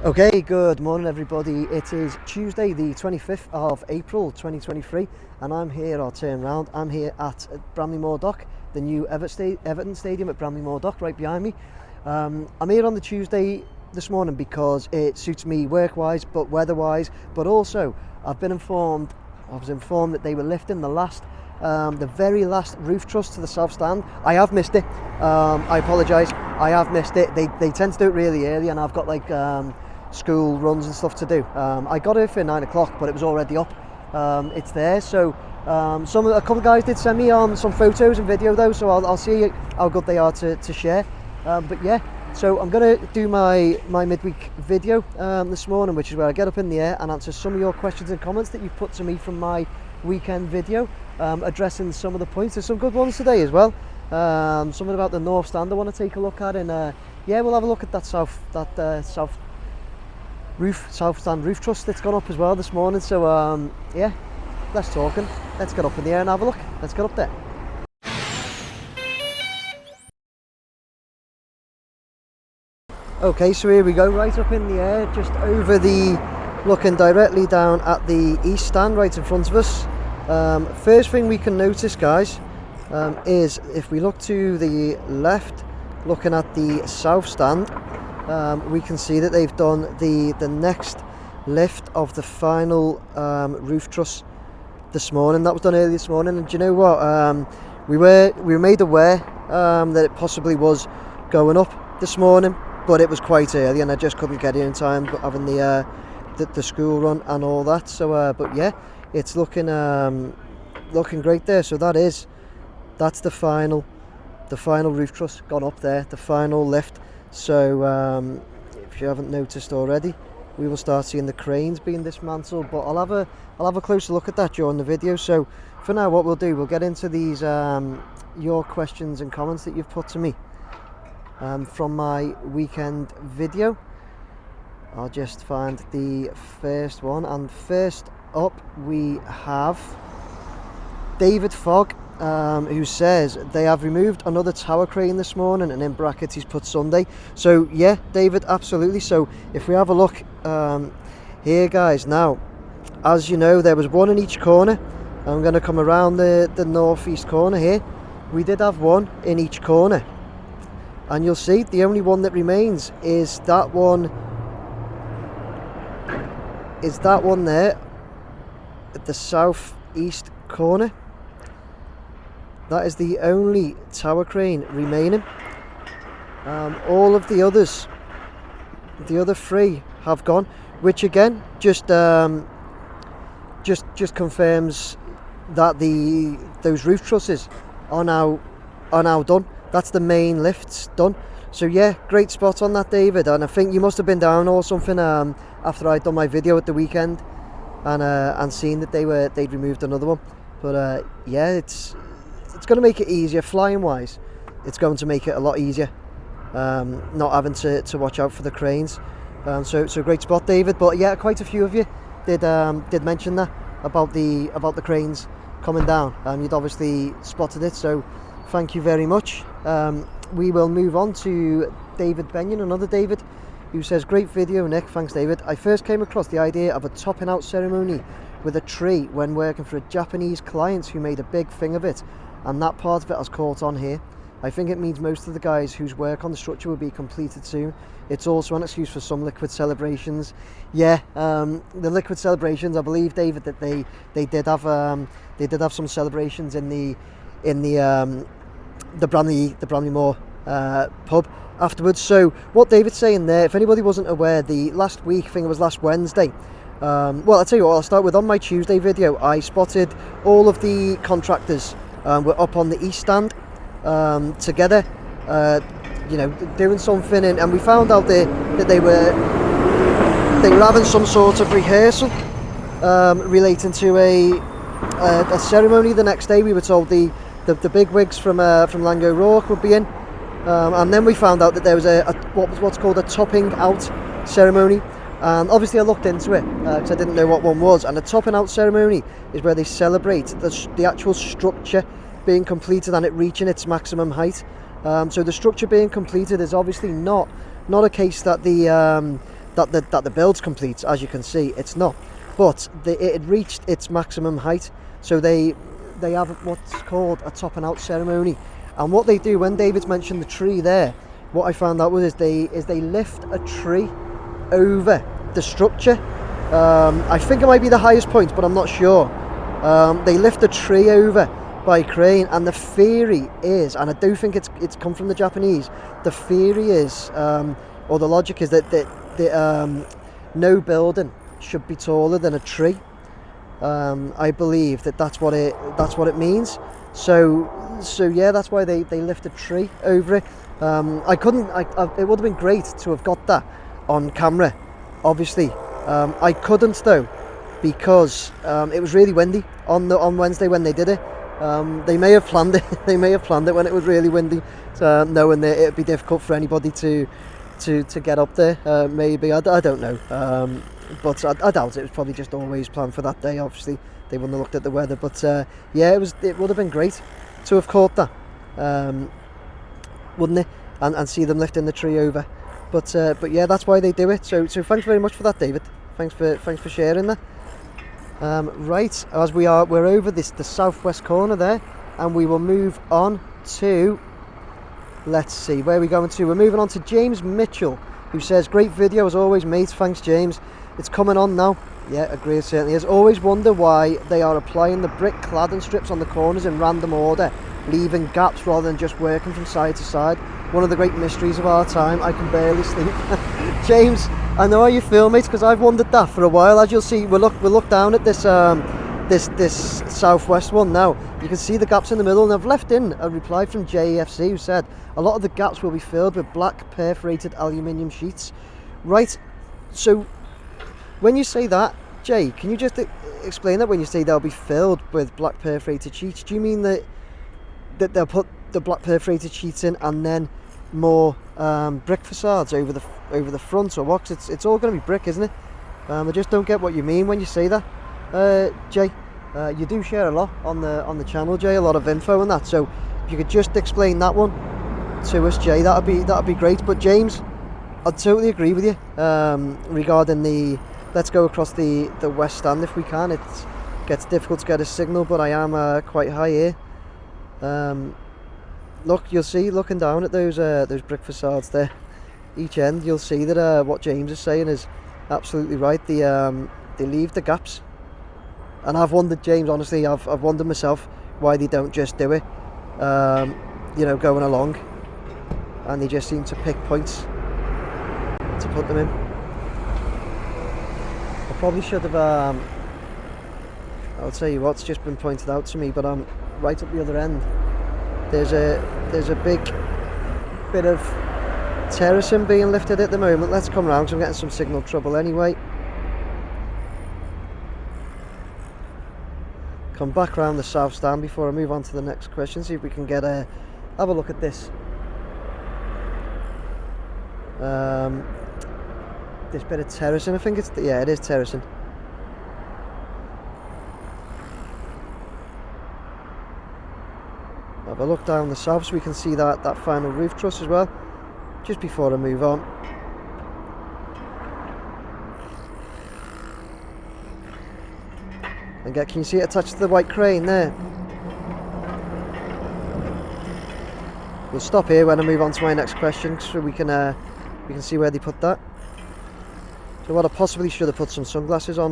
Okay, good morning everybody. It is Tuesday the 25th of April 2023 and I'm here, I'll turn around, I'm here at Bramley Moore Dock, the new Everton Stadium at Bramley Moore Dock right behind me. I'm here on the Tuesday this morning because it suits me work-wise but weather-wise, but also I was informed that they were lifting the very last roof truss to the south stand. I have missed it. I apologise, I have missed it. They tend to do it really early and I've got like school runs and stuff to do. I got here for 9 o'clock but it was already up. It's there, so a couple of guys did send me some photos and video though, so I'll see how good they are to share. But yeah, so I'm going to do my midweek video this morning, which is where I get up in the air and answer some of your questions and comments that you've put to me from my weekend video, addressing some of the points. There's some good ones today as well. Something about the north stand I want to take a look at, and yeah, we'll have a look at that south stand roof truss that's gone up as well this morning. So yeah, let's get up in the air and have a look. Let's get up there. Okay, so here we go, right up in the air, just over looking directly down at the east stand right in front of us. First thing we can notice, guys, is if we look to the left, looking at the south stand, we can see that they've done the next lift of the final roof truss this morning. That was done early this morning, and do you know what? We were made aware that it possibly was going up this morning, but it was quite early, and I just couldn't get here in time, but having the school run and all that. So, but yeah, it's looking great there. So that's the final roof truss gone up there, the final lift. So if you haven't noticed already, we will start seeing the cranes being dismantled, but I'll have a closer look at that during the video. So for now, what we'll do, we'll get into these your questions and comments that you've put to me from my weekend video. I'll just find the first one, and first up we have David Fogg, who says they have removed another tower crane this morning, and in brackets he's put Sunday. So yeah, David, absolutely. So if we have a look here, guys, now as you know, there was one in each corner. I'm going to come around the northeast corner here. We did have one in each corner, and you'll see the only one that remains is that one there at the southeast corner. That is the only tower crane remaining. All of the others, the other three, have gone, which again just confirms that those roof trusses are now done. That's the main lifts done. So yeah, great spot on that, David. And I think you must have been down or something after I'd done my video at the weekend and seen that they'd removed another one. But yeah, it's going to make it easier flying wise. It's going to make it a lot easier, not having to watch out for the cranes. So great spot, David. But yeah, quite a few of you did mention that about the cranes coming down. You'd obviously spotted it, so thank you very much. We will move on to David Benyon, another David, who says, great video, Nick. Thanks, David. I first came across the idea of a topping out ceremony with a tree when working for a Japanese client who made a big thing of it, and that part of it has caught on here. I think it means most of the guys whose work on the structure will be completed soon. It's also an excuse for some liquid celebrations. Yeah, the liquid celebrations, I believe, David, that they did have some celebrations in the Bramley Moore pub afterwards. So what David's saying there, if anybody wasn't aware, the last week, I think it was last Wednesday, well, I'll tell you what, I'll start with, on my Tuesday video, I spotted all of the contractors were up on the east stand together, you know, doing something, and we found out that they were having some sort of rehearsal relating to a ceremony the next day. We were told the big wigs from Lango Rourke would be in, and then we found out that there was what's called a topping out ceremony. And obviously I looked into it because I didn't know what one was, and a topping out ceremony is where they celebrate the actual structure being completed and it reaching its maximum height. So the structure being completed is obviously not a case that that the build's complete. As you can see, it's not, but it had reached its maximum height, so they have what's called a topping out ceremony. And what they do, when David's mentioned the tree there, what I found out is they lift a tree over the structure. I think it might be the highest point, but I'm not sure. They lift a tree over by crane, and the theory is, and I do think it's come from the Japanese, the theory is, or the logic is that no building should be taller than a tree. I believe that's what it means. So yeah, that's why they lift a tree over it. It would have been great to have got that on camera, obviously. I couldn't though, because it was really windy on Wednesday when they did it. They may have planned it. They may have planned it when it was really windy, knowing that it'd be difficult for anybody to get up there. Maybe I don't know, but I doubt it was probably just always planned for that day. Obviously, they wouldn't have looked at the weather. But yeah, it would have been great to have caught that, wouldn't it? And see them lifting the tree over. But yeah, that's why they do it. So thanks very much for that, David. Thanks for sharing that. Right, as we're over the southwest corner there, and we will move on to, let's see, where are we going to? We're moving on to James Mitchell, who says, great video as always, mate. Thanks, James. It's coming on now. Yeah, agree, it certainly is. Always wonder why they are applying the brick cladding strips on the corners in random order, leaving gaps rather than just working from side to side. One of the great mysteries of our time. I can barely sleep. James, I know how you feel, mate, because I've wondered that for a while. As you'll see, we'll look down at this this southwest one now. You can see the gaps in the middle, and I've left in a reply from JFC who said a lot of the gaps will be filled with black perforated aluminium sheets. Right, so when you say that, Jay, can you just explain that? When you say they'll be filled with black perforated sheets, do you mean that they'll put the black perforated sheets in and then more brick facades over the front, or what? 'Cause it's all going to be brick, isn't it? I just don't get what you mean when you say that, Jay. You do share a lot on the channel, Jay, a lot of info and that. So if you could just explain that one to us, Jay, that'd be great. But James, I totally agree with you regarding the. Let's go across the west stand if we can. It gets difficult to get a signal, but I am quite high here. Look, you'll see, looking down at those brick facades there, each end, you'll see that what James is saying is absolutely right. They leave the gaps, and I've wondered, James, honestly, I've wondered myself why they don't just do it, going along, and they just seem to pick points to put them in. I probably should have. I'll tell you what's just been pointed out to me, but I'm right up the other end. There's a big bit of terracing being lifted at the moment. Let's come round, because I'm getting some signal trouble anyway. Come back round the south stand before I move on to the next question. See if we can have a look at this. This bit of terracing, I think it is terracing. Have a look down the south so we can see that final roof truss as well, just before I move on. And can you see it attached to the white crane there? We'll stop here when I move on to my next question, so we can see where they put that. So what I possibly should have put some sunglasses on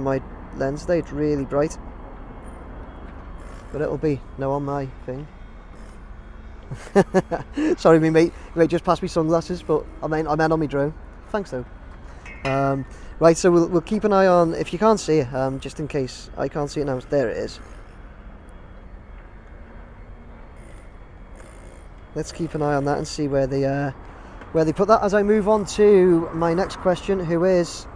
my lens today. It's really bright. But it'll be no on my thing. Sorry, me mate. You may just pass me sunglasses, but I meant on my drone. Thanks though. Right, so we'll keep an eye on. If you can't see it, just in case I can't see it now. There it is. Let's keep an eye on that and see where they put that. As I move on to my next question, who is.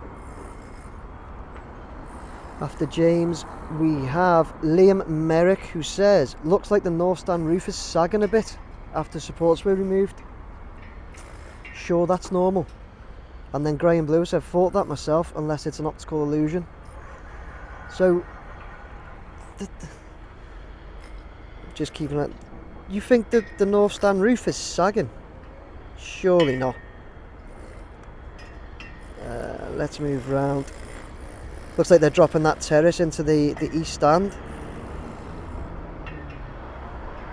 After James, we have Liam Merrick, who says, looks like the north stand roof is sagging a bit after supports were removed. Sure, that's normal. And then Graham Blue said, thought that myself, unless it's an optical illusion. So, just keeping it. You think that the north stand roof is sagging? Surely not. let's move round. Looks like they're dropping that terrace into the east stand.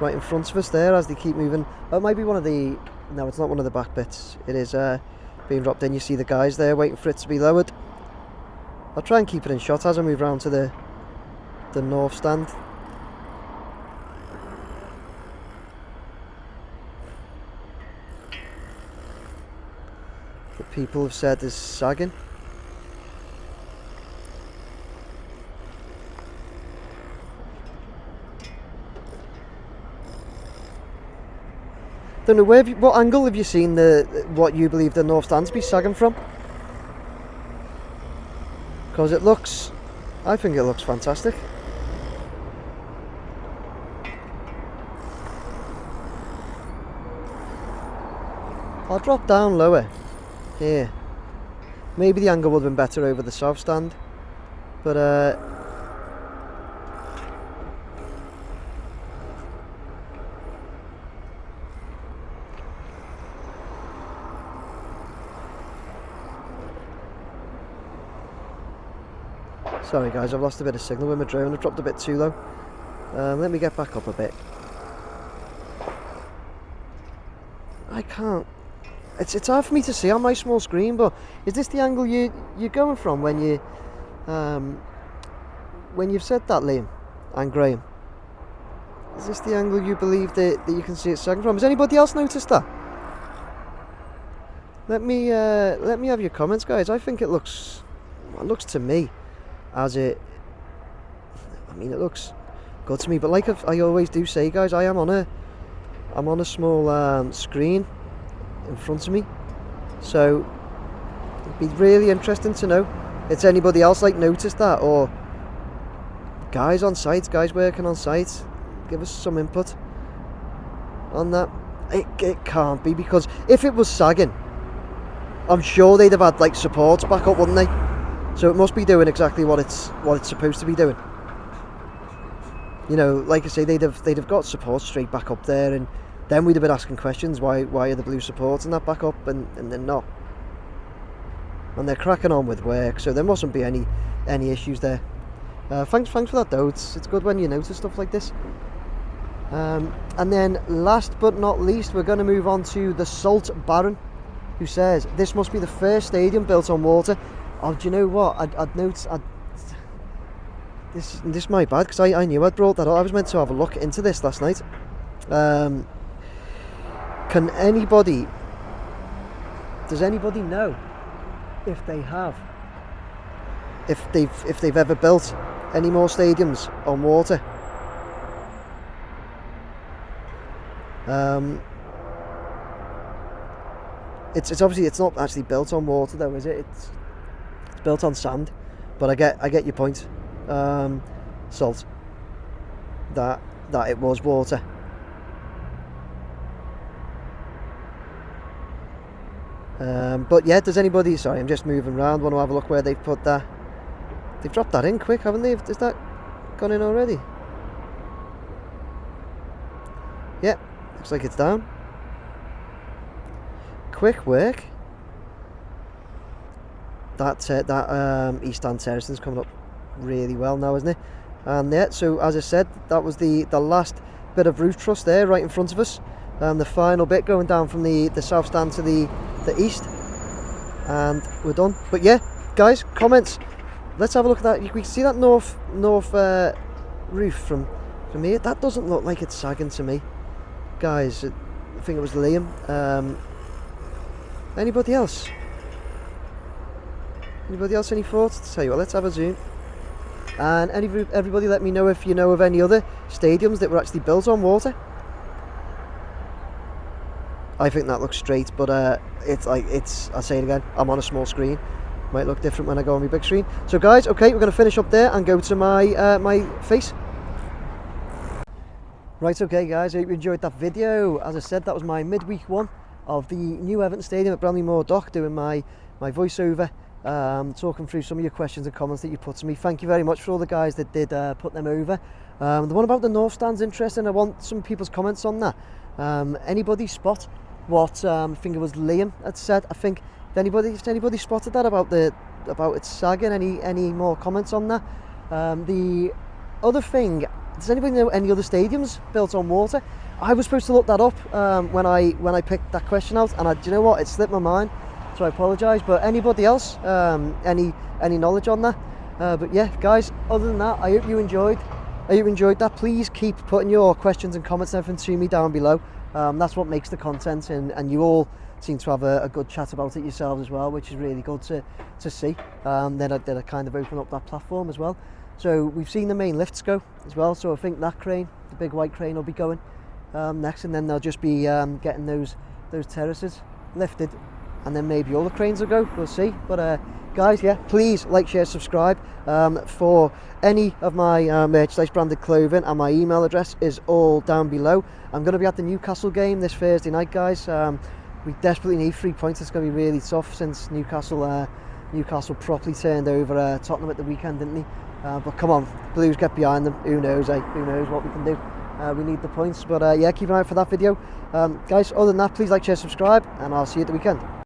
Right in front of us there as they keep moving. Oh, it might be one of the... No, it's not one of the back bits. It is being dropped in. You see the guys there waiting for it to be lowered. I'll try and keep it in shot as I move round to the north stand. The people have said is sagging. Don't know what angle have you seen what you believe the north stand to be sagging from? Because I think it looks fantastic. I'll drop down lower here. Maybe the angle would have been better over the south stand, but sorry guys, I've lost a bit of signal with my drone. I've dropped a bit too low. Let me get back up a bit. I can't. It's hard for me to see on my small screen, but is this the angle you're going from when you've said that, Liam and Graham? Is this the angle you believe that you can see it sagging from? Has anybody else noticed that? Let me have your comments, guys. I think it looks to me as it looks good to me, but like I always do say, guys, I'm on a small screen in front of me, so it'd be really interesting to know if anybody else noticed that, or guys on site, guys working on site, give us some input on that. It can't be, because if it was sagging, I'm sure they'd have had supports back up, wouldn't they? So it must be doing exactly what it's supposed to be doing. You know, like I say, they'd have got support straight back up there, and then we'd have been asking questions, why are the blue supports and that back up, and they're not. And they're cracking on with work, so there mustn't be any issues there. Thanks for that though. It's good when you notice stuff like this. And then last but not least, we're going to move on to the Salt Baron, who says this must be the first stadium built on water. Oh, do you know what? I'd noticed. This is my bad, because I knew I'd brought that up. I was meant to have a look into this last night. Can anybody? Does anybody know if they have? If they've ever built any more stadiums on water? It's obviously not actually built on water though, is it? It's built on sand, but I get your point, Salt, that it was water. But yeah, does anybody, sorry, I'm just moving around, want to have a look where they've put that. They've dropped that in quick, haven't they? Is that gone in already? Yeah, looks like it's down. Quick work. That east stand terrace is coming up really well now, isn't it? And yeah, so as I said, that was the last bit of roof truss there right in front of us. The final bit going down from the south stand to the east, and we're done. But yeah, guys, comments. Let's have a look at that. You can see that north roof from here. That doesn't look like it's sagging to me, guys. I think it was Liam. Anybody else? Anybody else any thoughts? Tell you what, let's have a zoom. And everybody let me know if you know of any other stadiums that were actually built on water. I think that looks straight, but I'll say it again, I'm on a small screen. Might look different when I go on my big screen. So guys, okay, we're going to finish up there and go to my my face. Right, okay guys, I hope you enjoyed that video. As I said, that was my midweek one of the new Everton Stadium at Bramley Moore Dock, doing my voiceover, talking through some of your questions and comments that you put to me. Thank you very much for all the guys that did put them over. The one about the north stand's interesting. I want some people's comments on that. Anybody spot what I think it was Liam had said? I think if anybody spotted that about the about it sagging. Any more comments on that? The other thing, does anybody know any other stadiums built on water? I was supposed to look that up when I picked that question out, and do you know what? It slipped my mind, so I apologise. But anybody else, any knowledge on that? But yeah, guys. Other than that, I hope you enjoyed. That. Please keep putting your questions and comments and everything to me down below. That's what makes the content, and you all seem to have a good chat about it yourselves as well, which is really good to see. Then I kind of open up that platform as well. So we've seen the main lifts go as well, so I think that crane, the big white crane, will be going next, and then they'll just be getting those terraces lifted, and then maybe all the cranes will go. We'll see. But guys, yeah, please like, share, subscribe. For any of my merchandise branded clothing, and my email address is all down below. I'm going to be at the Newcastle game this Thursday night, guys. We desperately need 3 points. It's going to be really tough since Newcastle properly turned over Tottenham at the weekend, didn't they? But come on, Blues, get behind them. Who knows, eh? Who knows what we can do? We need the points. But yeah, keep an eye out for that video. Guys, other than that, please like, share, subscribe, and I'll see you at the weekend.